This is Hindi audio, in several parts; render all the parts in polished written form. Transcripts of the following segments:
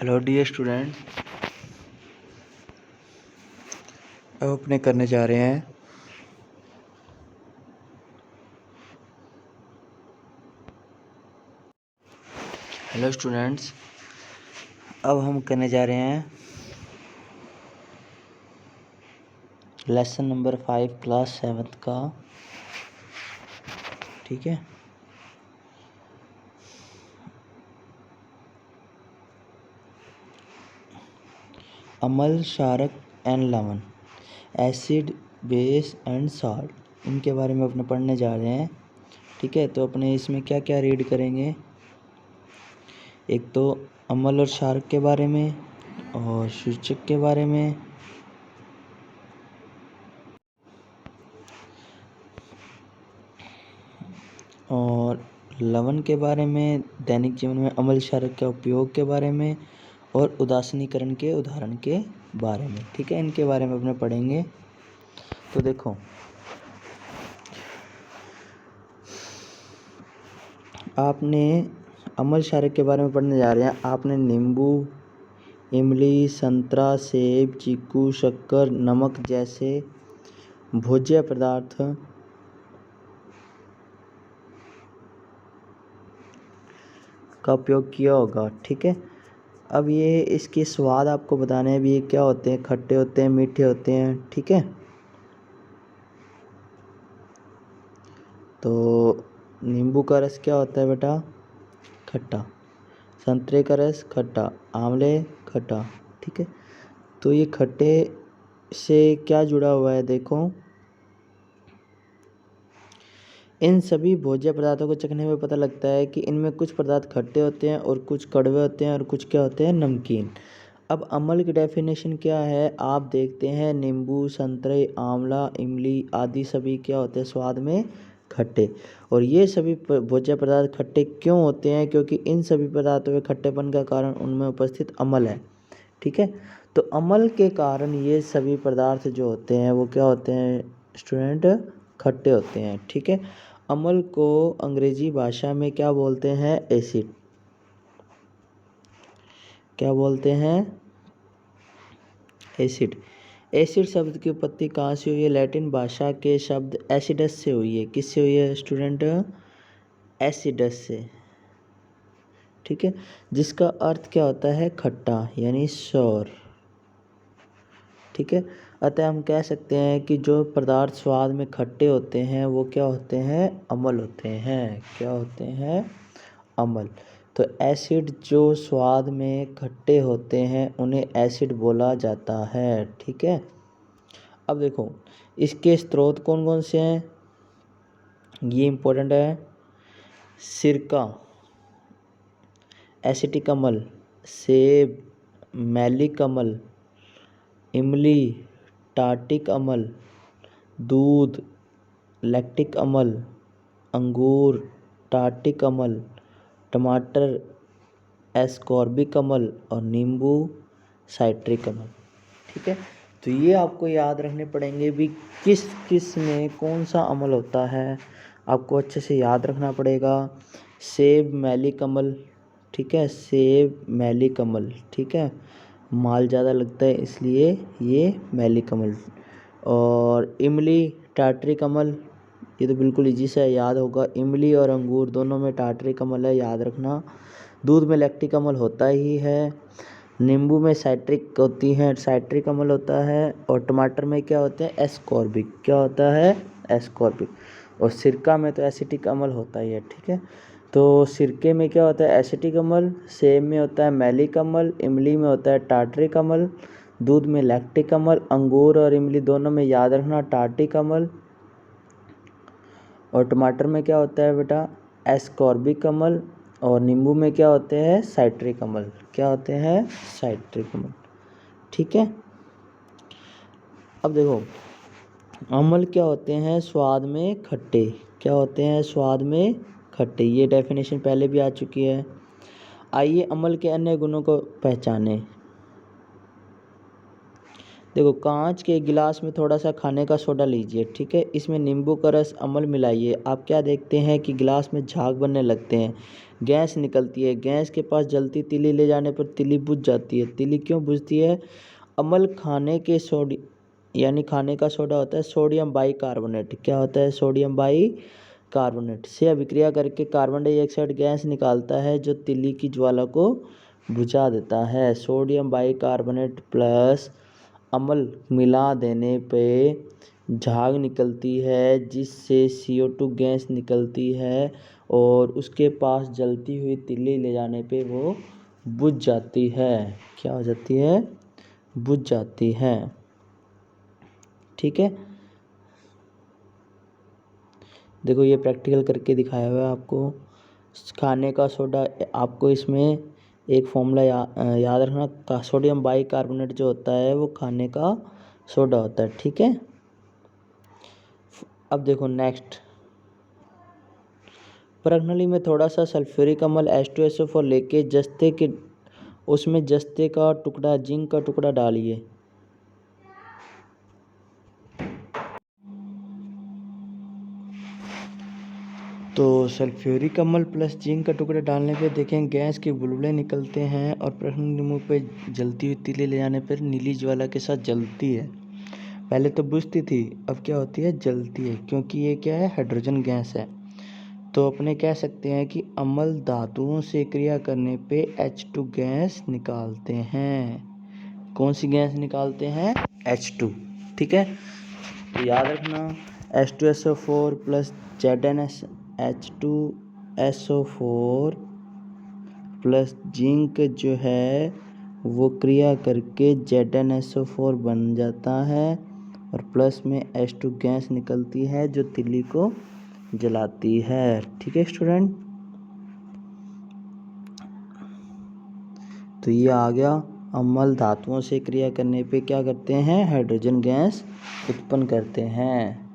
हेलो डियर स्टूडेंट, अब अपने करने जा रहे हैं हेलो स्टूडेंट्स, अब हम करने जा रहे हैं लेसन नंबर 5 क्लास 7 का। ठीक है, अम्ल, क्षारक एंड लवण, एसिड, बेस एंड सॉल्ट, इनके बारे में अपने पढ़ने जा रहे हैं। ठीक है, तो अपने इसमें क्या क्या रीड करेंगे। एक तो अम्ल और क्षारक के बारे में, और सूचक के बारे में, और लवण के बारे में, दैनिक जीवन में अम्ल क्षारक के उपयोग के बारे में, और उदासीनीकरण के उदाहरण के बारे में। ठीक है, इनके बारे में अपने पढ़ेंगे। तो देखो, आपने अम्ल क्षारक के बारे में पढ़ने जा रहे हैं। आपने नींबू, इमली, संतरा, सेब, चीकू, शक्कर, नमक जैसे भोज्य पदार्थ का उपयोग किया होगा। ठीक है, अब ये इसके स्वाद आपको बताने हैं भी, ये क्या होते हैं, खट्टे होते हैं, मीठे होते हैं। ठीक है, तो नींबू का रस क्या होता है बेटा, खट्टा। संतरे का रस खट्टा, आंवले खट्टा। ठीक है, तो ये खट्टे से क्या जुड़ा हुआ है, देखो इन सभी भोज्य पदार्थों को चखने में पता लगता है कि इनमें कुछ पदार्थ खट्टे होते हैं और कुछ कड़वे होते हैं और कुछ क्या होते हैं, नमकीन। अब अम्ल की डेफिनेशन क्या है, आप देखते हैं नींबू, संतरे, आंवला, इमली आदि सभी क्या होते हैं, स्वाद में खट्टे। और ये सभी भोज्य पदार्थ खट्टे क्यों होते हैं, क्योंकि इन सभी पदार्थों में खट्टेपन का कारण उनमें उपस्थित अम्ल है। ठीक है, तो अम्ल के कारण ये सभी पदार्थ जो होते हैं वो क्या होते हैं स्टूडेंट, खट्टे होते हैं। ठीक है, अम्ल को अंग्रेजी भाषा में क्या बोलते हैं, एसिड। क्या बोलते हैं, एसिड। एसिड शब्द की उत्पत्ति कहाँ से हुई है, लैटिन भाषा के शब्द एसिडस से हुई है। किससे हुई है स्टूडेंट, एसिडस से। ठीक है, जिसका अर्थ क्या होता है, खट्टा यानी सौर। ठीक है, अतः हम कह सकते हैं कि जो पदार्थ स्वाद में खट्टे होते हैं वो क्या होते हैं, अम्ल होते हैं। क्या होते हैं, अम्ल। तो एसिड जो स्वाद में खट्टे होते हैं उन्हें एसिड बोला जाता है। ठीक है, अब देखो इसके स्रोत कौन कौन से हैं, ये इम्पोर्टेंट है। सिरका, एसिटिक अम्ल, सेब, मैलिक अम्ल, इमली, टार्टिक अम्ल, दूध, लैक्टिक अम्ल, अंगूर, टार्टिक अम्ल, टमाटर, एस्कॉर्बिक अम्ल, और नींबू, साइट्रिक अम्ल। ठीक है, तो ये आपको याद रखने पड़ेंगे भी, किस किस में कौन सा अम्ल होता है, आपको अच्छे से याद रखना पड़ेगा। सेब मैलिक अम्ल, ठीक है, सेब मैलिक अम्ल। ठीक है, माल ज़्यादा लगता है इसलिए ये मैलिक अम्ल। और इमली टार्टरिक अम्ल, ये तो बिल्कुल इजी सा याद होगा, इमली और अंगूर दोनों में टार्टरिक अम्ल है, याद रखना। दूध में लैक्टिक अम्ल होता ही है, नींबू में साइट्रिक होती है, साइट्रिक अम्ल होता है, और टमाटर में क्या होते हैं, एस्कॉर्बिक। क्या होता है, एस्कॉर्बिक। और सिरका में तो एसिटिक अम्ल होता ही है। ठीक है, तो सिरके में क्या होता है, एसिटिक अम्ल, सेब में होता है मैलिक अम्ल, इमली में होता है टार्टरिक अम्ल, दूध में लैक्टिक अम्ल, अंगूर और इमली दोनों में याद रखना टार्टिक अम्ल, और टमाटर में क्या होता है बेटा, एस्कॉर्बिक अम्ल, और नींबू में क्या होते हैं, साइट्रिक अम्ल। क्या होते हैं, साइट्रिक अम्ल। ठीक है, अब देखो अम्ल क्या होते हैं, स्वाद में खट्टे। क्या होते हैं, स्वाद में खट्टे, ये डेफिनेशन पहले भी आ चुकी है। आइए अम्ल के अन्य गुणों को पहचानें। देखो कांच के गिलास में थोड़ा सा खाने का सोडा लीजिए, ठीक है, इसमें नींबू का रस अमल मिलाइए। आप क्या देखते हैं कि गिलास में झाग बनने लगते हैं, गैस निकलती है। गैस के पास जलती तीली ले जाने पर तीली बुझ जाती है। तीली क्यों बुझती है? अमल खाने के सोडी यानी खाने का सोडा होता है सोडियम बाइकार्बोनेट। क्या होता है? सोडियम बाइकार्बोनेट से अभिक्रिया करके कार्बन डाइऑक्साइड गैस निकालता है जो तीली की ज्वाला को बुझा देता है। सोडियम बाइकार्बोनेट प्लस अमल मिला देने पे झाग निकलती है जिससे CO2 गैस निकलती है और उसके पास जलती हुई तीली ले जाने पे वो बुझ जाती है। क्या हो जाती है? बुझ जाती है। ठीक है, देखो ये प्रैक्टिकल करके दिखाया हुआ है आपको। खाने का सोडा, आपको इसमें एक फॉर्मूला याद रखना, का सोडियम बाइकार्बोनेट जो होता है वो खाने का सोडा होता है। ठीक है, अब देखो नेक्स्ट, प्रणाली में थोड़ा सा सल्फ्यूरिक अम्ल H2SO4 लेके जस्ते के उसमें जस्ते का टुकड़ा, जिंक का टुकड़ा डालिए। तो सल्फ्यूरिक अम्ल प्लस जिंक का टुकड़ा डालने पे देखें गैस के बुलबुले निकलते हैं और प्रश्न मुँह पे जलती हुई तीली ले जाने पर नीली ज्वाला के साथ जलती है। पहले तो बुझती थी, अब क्या होती है? जलती है, क्योंकि ये क्या है? हाइड्रोजन गैस है। तो अपने कह सकते हैं कि अम्ल धातुओं से क्रिया करने पे H2 गैस निकालते हैं। कौन सी गैस निकालते हैं? H2। ठीक है, तो याद रखना H2SO4 plus H2SO4 plus zinc जो है वो क्रिया करके ZnSO4 बन जाता है और प्लस में H2 गैस निकलती है जो तीली को जलाती है। ठीक है स्टूडेंट, तो ये आ गया। अम्ल धातुओं से क्रिया करने पे क्या करते हैं? हाइड्रोजन गैस उत्पन्न करते हैं।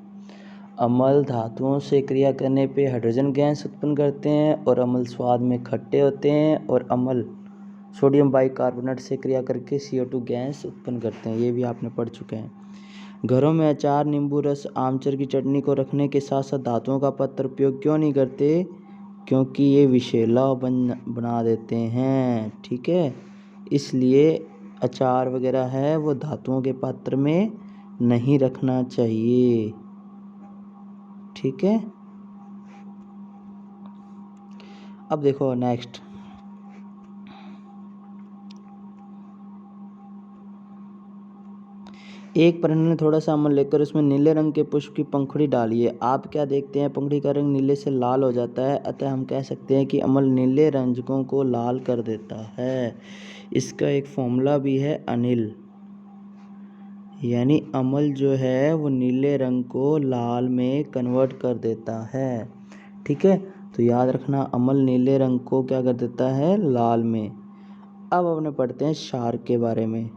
अम्ल धातुओं से क्रिया करने पे हाइड्रोजन गैस उत्पन्न करते हैं और अम्ल स्वाद में खट्टे होते हैं। और अम्ल सोडियम बाइकार्बोनेट से क्रिया करके CO2 गैस उत्पन्न करते हैं। ये भी आपने पढ़ चुके हैं। घरों में अचार, नींबू रस, आमचूर की चटनी को रखने के साथ साथ धातुओं का पत्र उपयोग क्यों नहीं करते? क्योंकि ये विषैला बना देते हैं। ठीक है, इसलिए अचार वगैरह है वो धातुओं के पात्र में नहीं रखना चाहिए। ठीक है, अब देखो नेक्स्ट, एक प्रणाली में थोड़ा सा अम्ल लेकर उसमें नीले रंग के पुष्प की पंखुड़ी डालिए। आप क्या देखते हैं? पंखुड़ी का रंग नीले से लाल हो जाता है। अतः हम कह सकते हैं कि अम्ल नीले रंजकों को लाल कर देता है। इसका एक फॉर्मूला भी है अनिल, यानी अम्ल जो है वो नीले रंग को लाल में कन्वर्ट कर देता है। ठीक है, तो याद रखना अम्ल नीले रंग को क्या कर देता है? लाल में। अब अपने पढ़ते हैं क्षार के बारे में।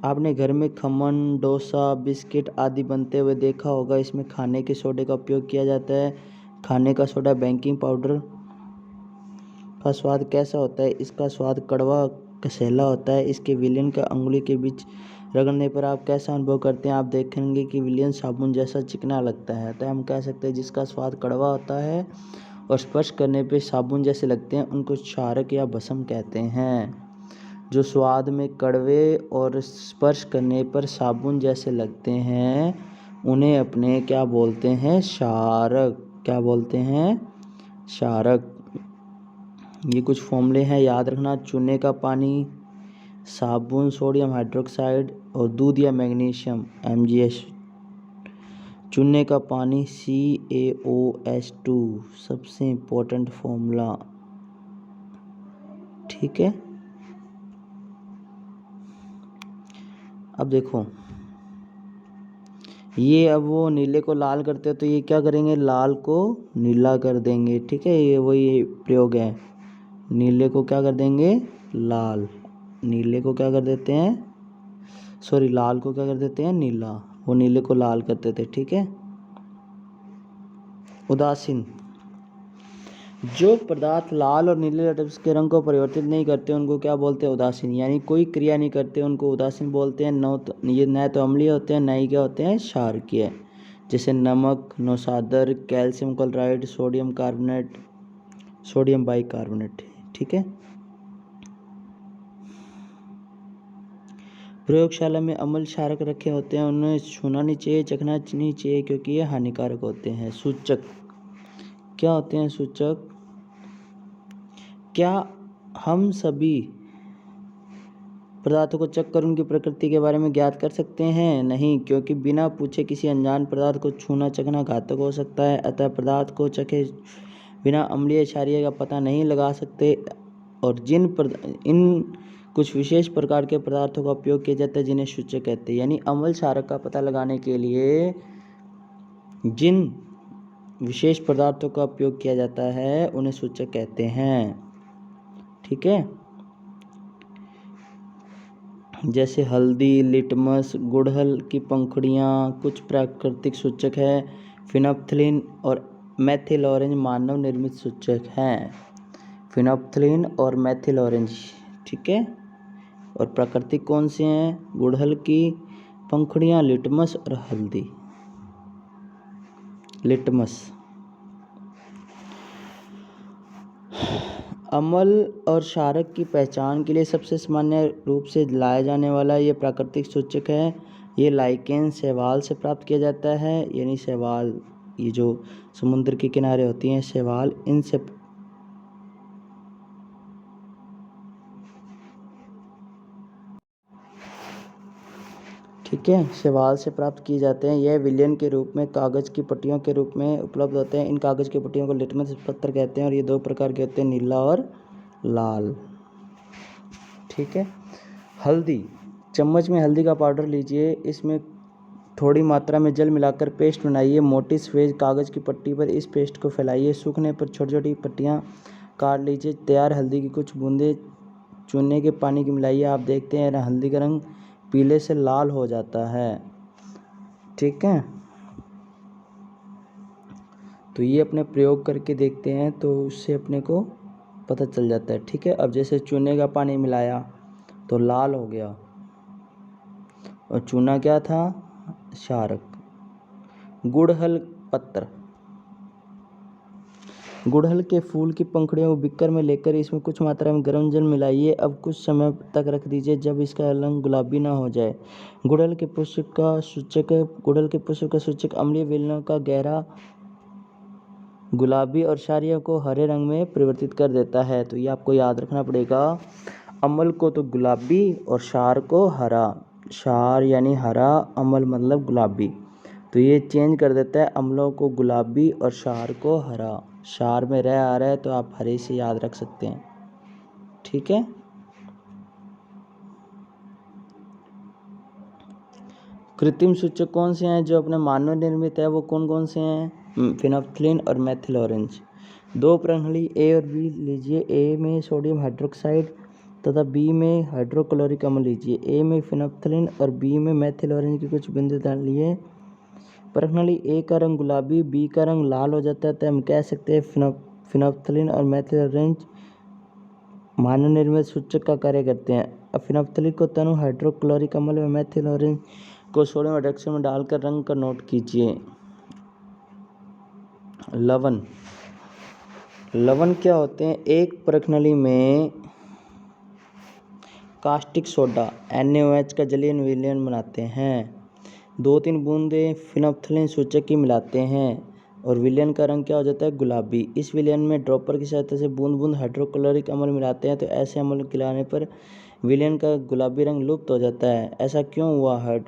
आपने घर में खमन, डोसा, बिस्किट आदि बनते हुए देखा होगा। इसमें खाने के सोडे का उपयोग किया जाता है। खाने का सोडा बेकिंग पाउडर का स्वाद कैसा होता है? इसका स्वाद कड़वा कसैला होता है। इसके विलयन का अंगुली के बीच रगड़ने पर आप कैसा अनुभव करते हैं? आप देखेंगे कि विलयन साबुन जैसा चिकना लगता है। तो हम कह सकते हैं जिसका स्वाद कड़वा होता है और स्पर्श करने पे साबुन जैसे लगते हैं उनको क्षारक या भस्म कहते हैं। जो स्वाद में कड़वे और स्पर्श करने पर साबुन जैसे लगते हैं उन्हें अपने क्या बोलते हैं? क्षारक। क्या बोलते हैं? क्षारक। ये कुछ फॉर्मूले हैं, याद रखना। चूने का पानी, साबुन सोडियम हाइड्रोक्साइड और दूध या मैग्नीशियम MgH। चूने का पानी CaOH2 सबसे इम्पोर्टेंट फॉर्मूला। ठीक है, अब देखो ये, अब वो नीले को लाल करते हैं तो ये क्या करेंगे? लाल को नीला कर देंगे। ठीक है, ये वही प्रयोग है। नीले को क्या कर देंगे? लाल। नीले को क्या कर देते हैं? सॉरी, लाल को क्या कर देते हैं? नीला। वो नीले को लाल करते थे। ठीक है, उदासीन। जो पदार्थ लाल और नीले रक्त के रंग को परिवर्तित नहीं करते उनको क्या बोलते हैं? उदासीन। यानी कोई क्रिया नहीं करते उनको उदासीन बोलते हैं। ये न तो अम्लीय होते हैं, न ही क्या होते हैं? क्षारकीय। जैसे नमक, नौशादर, calcium chloride, sodium carbonate, sodium bicarbonate. ठीक है। प्रयोगशाला में अम्ल क्षारक रखे होते हैं, उन्हें छूना नहीं चाहिए, चखना नहीं चाहिए, क्योंकि ये हानिकारक होते हैं। सूचक क्या होते हैं? सूचक। क्या हम सभी पदार्थों को चख कर उनकी प्रकृति के बारे में ज्ञात कर सकते हैं? नहीं, क्योंकि बिना पूछे किसी अनजान पदार्थ को छूना चखना घातक हो सकता है। अतः पदार्थ को चखे बिना अम्लीय क्षारीय का पता नहीं लगा सकते। और इन कुछ विशेष प्रकार के पदार्थों का उपयोग किया जाता है जिन्हें सूचक कहते हैं। यानी अम्ल क्षारक का पता लगाने के लिए जिन विशेष पदार्थों का उपयोग किया जाता है उन्हें सूचक कहते हैं। ठीक है। जैसे हल्दी, लिटमस, गुड़हल की पंखुड़ियाँ कुछ प्राकृतिक सूचक है। फिनोप्थलीन और मेथिल ऑरेंज मानव निर्मित सूचक हैं। फिनोप्थलीन और मेथिल ऑरेंज। ठीक है। और प्राकृतिक कौन से हैं? गुड़हल की पंखुड़ियाँ, लिटमस और हल्दी। लिटमस। अम्ल और क्षारक की पहचान के लिए सबसे सामान्य रूप से लाया जाने वाला ये प्राकृतिक सूचक है। ये लाइकेन, शैवाल से प्राप्त किया जाता है। यानी शैवाल, ये जो समुद्र के किनारे होती हैं शैवाल, इनसे ठीक है, शैवाल से प्राप्त किए जाते हैं। यह विलयन के रूप में कागज़ की पट्टियों के रूप में उपलब्ध होते हैं। इन कागज़ की पट्टियों को लिटमस पत्थर कहते हैं और ये दो प्रकार के होते हैं, नीला और लाल। ठीक है। हल्दी। चम्मच में हल्दी का पाउडर लीजिए, इसमें थोड़ी मात्रा में जल मिलाकर पेस्ट बनाइए। मोटी सफ़ेद कागज़ की पट्टी पर इस पेस्ट को फैलाइए। सूखने पर छोटी छोटी पट्टियाँ काट लीजिए। तैयार हल्दी की कुछ बूंदें चूने के पानी की मिलाइए। आप देखते हैं हल्दी का रंग पीले से लाल हो जाता है। ठीक है। तो ये अपने प्रयोग करके देखते हैं तो उससे अपने को पता चल जाता है। ठीक है। अब जैसे चूने का पानी मिलाया तो लाल हो गया, और चूना क्या था? क्षारक। गुड़हल पत्र। गुड़हल के फूल की पंखुड़ियों को बिक्कर में लेकर इसमें कुछ मात्रा में गर्म जल मिलाइए। अब कुछ समय तक रख दीजिए जब इसका रंग गुलाबी ना हो जाए। गुड़हल के पुष्प का सूचक अम्लीय विलयन का गहरा गुलाबी और क्षारीय को हरे रंग में परिवर्तित कर देता है। तो ये आपको याद रखना पड़ेगा। अम्ल को तो गुलाबी और क्षार को हरा। क्षार यानी हरा, अम्ल मतलब गुलाबी। तो ये चेंज कर देता है, अम्लों को गुलाबी और क्षार को हरा। क्षार में रह आ रहा है तो आप हरे से याद रख सकते हैं। ठीक है। कृत्रिम सूचक कौन से हैं जो अपने मानव निर्मित है? वो कौन कौन से हैं? फिनोप्थलीन और मेथिल ऑरेंज। दो प्रणाली ए और बी लीजिए। ए में सोडियम हाइड्रोक्साइड तथा बी में हाइड्रोक्लोरिक अम्ल लीजिए। ए में फिनोप्थलीन और बी में मेथिल ऑरेंज की कुछ बिंदु डालिए। प्रणाली ए का रंग गुलाबी, बी का रंग लाल हो जाता है, तो हम कह सकते हैं फिनोप्थलीन और मेथिल ऑरेंज मानव निर्मित सूचक का कार्य करते हैं। अब फिनोप्थलीन को तनु हाइड्रोक्लोरिक अम्ल में, मेथिल ऑरेंज को सोडियम हाइड्रोक्साइड में डालकर रंग का नोट कीजिए। लवण। लवण क्या होते हैं? एक प्रणाली में कास्टिक सोडा NaOH का जलीय विलयन बनाते हैं। 2-3 बूंदें फिनोप्थलीन सूचक की मिलाते हैं और विलयन का रंग क्या हो जाता है? गुलाबी। इस विलयन में ड्रॉपर की सहायता से बूंद बूंद हाइड्रोक्लोरिक अम्ल मिलाते हैं, तो ऐसे अम्ल मिलाने पर विलयन का गुलाबी रंग लुप्त हो जाता है। ऐसा क्यों हुआ?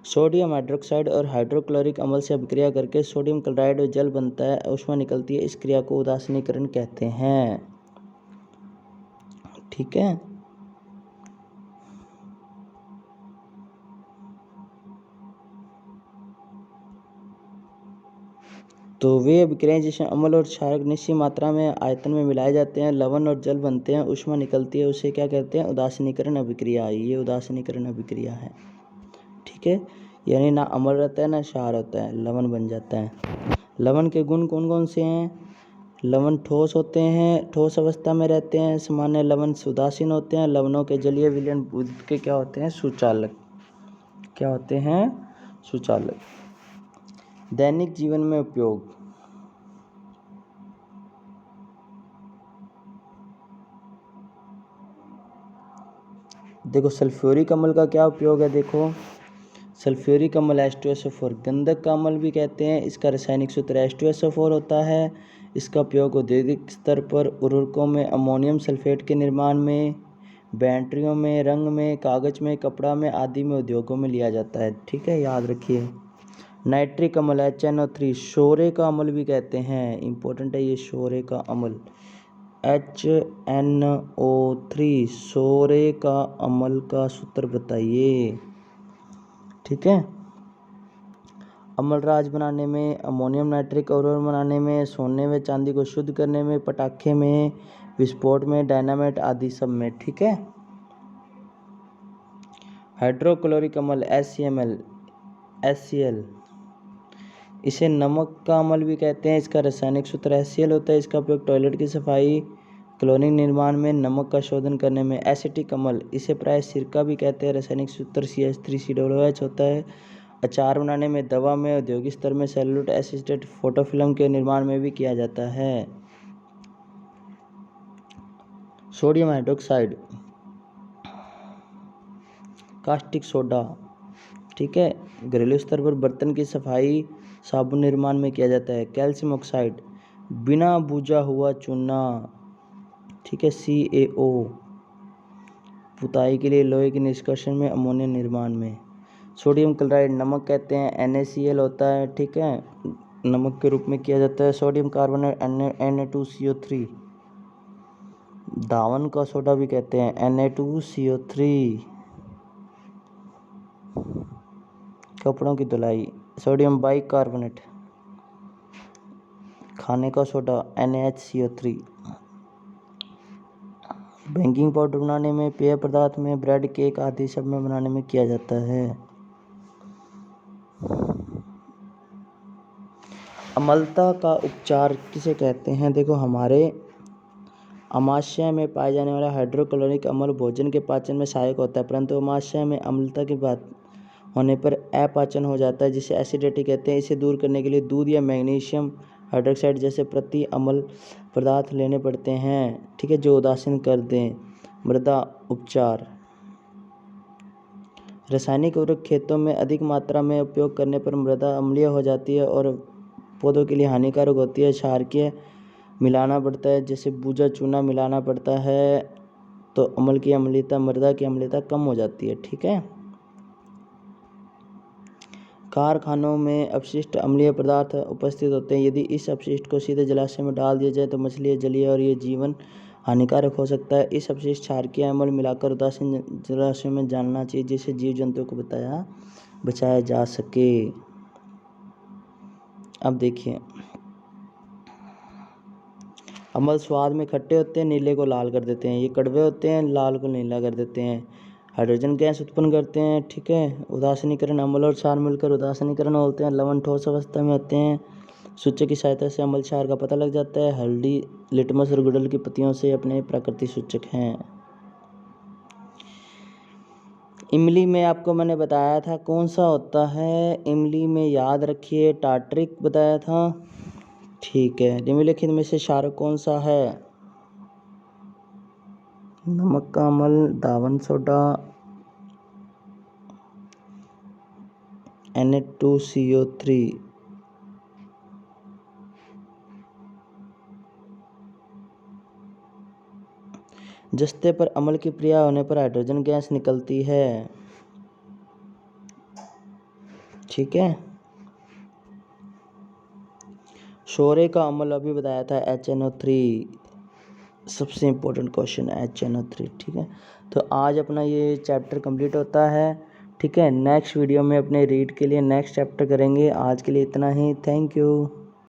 सोडियम हाइड्रोक्साइड और हाइड्रोक्लोरिक अम्ल से अभिक्रिया करके सोडियम क्लोराइड और जल बनता है, ऊष्मा निकलती है। इस क्रिया को उदासीनीकरण कहते हैं। ठीक है। तो वे अभिक्रियाएं जिसमें अम्ल और क्षारक निश्चित मात्रा में आयतन में मिलाए जाते हैं, लवण और जल बनते हैं, ऊष्मा निकलती है, उसे क्या कहते हैं? उदासीनीकरण अभिक्रिया। ये उदासीनीकरण अभिक्रिया है। ठीक है। यानी ना अम्ल रहता है ना क्षार होता है, लवण बन जाता है। लवण के गुण कौन कौन से हैं? लवण ठोस होते हैं, ठोस अवस्था में रहते हैं। सामान्य लवण उदासीन होते हैं। लवणों के जलीय विलयन बुध के क्या होते हैं? सुचालक। क्या होते हैं? सुचालक। दैनिक जीवन में उपयोग। देखो सल्फ्यूरिक अम्ल का क्या उपयोग है? देखो सल्फ्यूरिक अम्ल H2SO4 गंधक का अम्ल भी कहते हैं। इसका रासायनिक सूत्र H2SO4 होता है। इसका उपयोग औद्योगिक स्तर पर उर्वरकों में, अमोनियम सल्फेट के निर्माण में, बैटरियों में, रंग में, कागज में, कपड़ा में आदि में उद्योगों में लिया जाता है। ठीक है, याद रखिए। नाइट्रिक अम्ल HNO3 शोरे का अम्ल भी कहते हैं। इंपॉर्टेंट है ये शोरे का अम्ल HNO3 शोरे का अम्ल का सूत्र बताइए। ठीक है, अम्लराज बनाने में, अमोनियम नाइट्रिक उर्वरक बनाने में, सोने व चांदी को शुद्ध करने में, पटाखे में, विस्फोट में, डायनामाइट आदि सब में। ठीक है। हाइड्रोक्लोरिक अम्ल HCl इसे नमक का अम्ल भी कहते हैं। इसका रासायनिक सूत्र HCl होता है। इसका उपयोग टॉयलेट की सफाई, क्लोरीन निर्माण में, नमक का शोधन करने में। एसिटिक अम्ल इसे प्राय सिरका भी कहते हैं। रासायनिक सूत्र CH3COOH होता है। अचार बनाने में, दवा में, औद्योगिक स्तर में, सेलुलोज एसिटेट फोटोफिल्म के निर्माण में भी किया जाता है। Sodium hydroxide caustic soda. ठीक है, घरेलू स्तर पर बर्तन की सफाई, साबुन निर्माण में किया जाता है। कैल्शियम ऑक्साइड बिना बुझा हुआ चूना। ठीक है, CaO पुताई के लिए, लोहे के निष्कर्षण में, अमोनिया निर्माण में। सोडियम क्लोराइड नमक कहते हैं। NaCl होता है। ठीक है, नमक के रूप में किया जाता है। सोडियम कार्बोनेट Na2CO3 दावन का सोडा भी कहते हैं। Na2CO3 कपड़ों की धुलाई। सोडियम बाइकार्बोनेट खाने का सोडा NaHCO3 बेकिंग पाउडर बनाने में, पेय पदार्थ में, ब्रेड, केक आदि सब में बनाने में किया जाता है। अम्लता का उपचार किसे कहते हैं? देखो हमारे अमाशय में पाए जाने वाला हाइड्रोक्लोरिक अम्ल भोजन के पाचन में सहायक होता है, परंतु अमाशय में अम्लता की बात होने पर अपाचन हो जाता है, जिसे एसिडिटी कहते हैं। इसे दूर करने के लिए दूध या मैग्नीशियम हाइड्रोक्साइड जैसे प्रति अम्ल पदार्थ लेने पड़ते हैं। ठीक है, जो उदासीन कर दें। मृदा उपचार रासायनिक उर्वरक खेतों में अधिक मात्रा में उपयोग करने पर मृदा अम्लीय हो जाती है और पौधों के लिए हानिकारक होती है। क्षारकीय मिलाना पड़ता है, जैसे बूझा चूना मिलाना पड़ता है, तो अम्ल की अम्लीयता, मृदा की अम्लीयता कम हो जाती है। ठीक है। कारखानों में अपशिष्ट अम्लीय पदार्थ उपस्थित होते हैं। यदि इस अपशिष्ट को सीधे जलाशय में डाल दिया जाए तो मछली जलीय और ये जीवन हानिकारक हो सकता है। इस अपशिष्ट क्षारकीय अम्ल मिलाकर उदासीन जलाशय में डालना चाहिए, जिससे जीव जंतुओं को बचाया जा सके। अब देखिए, अम्ल स्वाद में खट्टे होते हैं, नीले को लाल कर देते हैं। ये कड़वे होते हैं, लाल को नीला कर देते हैं। हाइड्रोजन गैस उत्पन्न करते हैं। ठीक है, उदासीनीकरण अम्ल और क्षार मिलकर उदासीनीकरण बोलते हैं। लवण ठोस अवस्था में होते हैं। सूचक की सहायता से अम्ल क्षार का पता लग जाता है। हल्दी, लिटमस और गुड़हल की पत्तियों से अपने प्राकृतिक सूचक हैं। इमली में आपको मैंने बताया था कौन सा होता है? इमली में याद रखिए, टार्ट्रिक बताया था। ठीक है, निम्नलिखित में से क्षारक कौन सा है? नमक का अम्ल, दावन सोडा, Na2CO3। जस्ते पर अम्ल की क्रिया होने पर हाइड्रोजन गैस निकलती है। ठीक है, शोरे का अम्ल अभी बताया था HNO3, सबसे इम्पोर्टेंट क्वेश्चन है HNO3। ठीक है, तो आज अपना ये चैप्टर कंप्लीट होता है। ठीक है, नेक्स्ट वीडियो में अपने रीड के लिए नेक्स्ट चैप्टर करेंगे। आज के लिए इतना ही। Thank you.